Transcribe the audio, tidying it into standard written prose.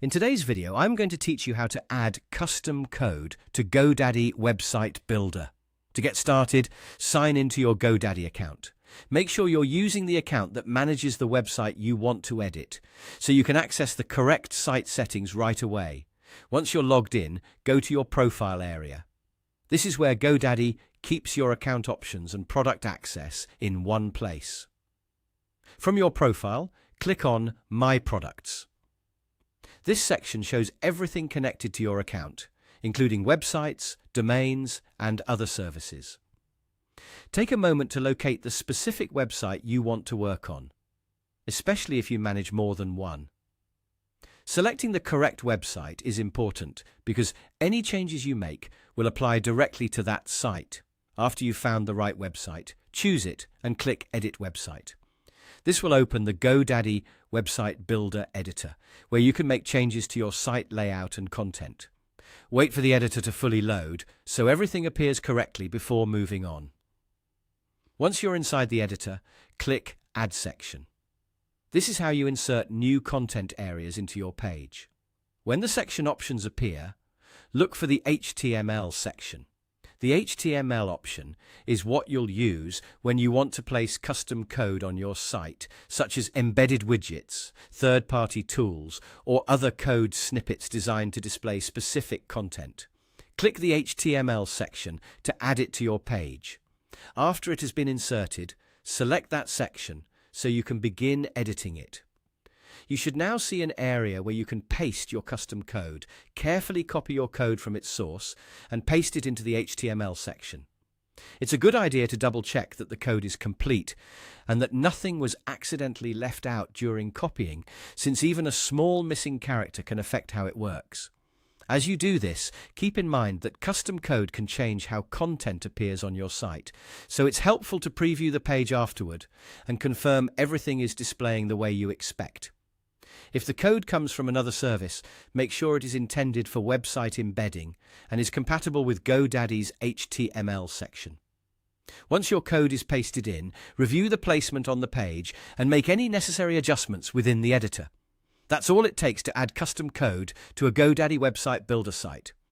In today's video, I'm going to teach you how to add custom code to GoDaddy Website Builder. To get started, sign into your GoDaddy account. Make sure you're using the account that manages the website you want to edit, so you can access the correct site settings right away. Once you're logged in, go to your profile area. This is where GoDaddy keeps your account options and product access in one place. From your profile, click on My Products. This section shows everything connected to your account, including websites, domains, and other services. Take a moment to locate the specific website you want to work on, especially if you manage more than one. Selecting the correct website is important because any changes you make will apply directly to that site. After you've found the right website, choose it and click Edit Website. This will open the GoDaddy Website Builder editor, where you can make changes to your site layout and content. Wait for the editor to fully load so everything appears correctly before moving on. Once you're inside the editor, click Add Section. This is how you insert new content areas into your page. When the section options appear, look for the HTML section. The HTML option is what you'll use when you want to place custom code on your site, such as embedded widgets, third-party tools, or other code snippets designed to display specific content. Click the HTML section to add it to your page. After it has been inserted, select that section so you can begin editing it. You should now see an area where you can paste your custom code. Carefully copy your code from its source and paste it into the HTML section. It's a good idea to double-check that the code is complete and that nothing was accidentally left out during copying, since even a small missing character can affect how it works. As you do this, keep in mind that custom code can change how content appears on your site, so it's helpful to preview the page afterward and confirm everything is displaying the way you expect. If the code comes from another service, make sure it is intended for website embedding and is compatible with GoDaddy's HTML section. Once your code is pasted in, review the placement on the page and make any necessary adjustments within the editor. That's all it takes to add custom code to a GoDaddy Website Builder site.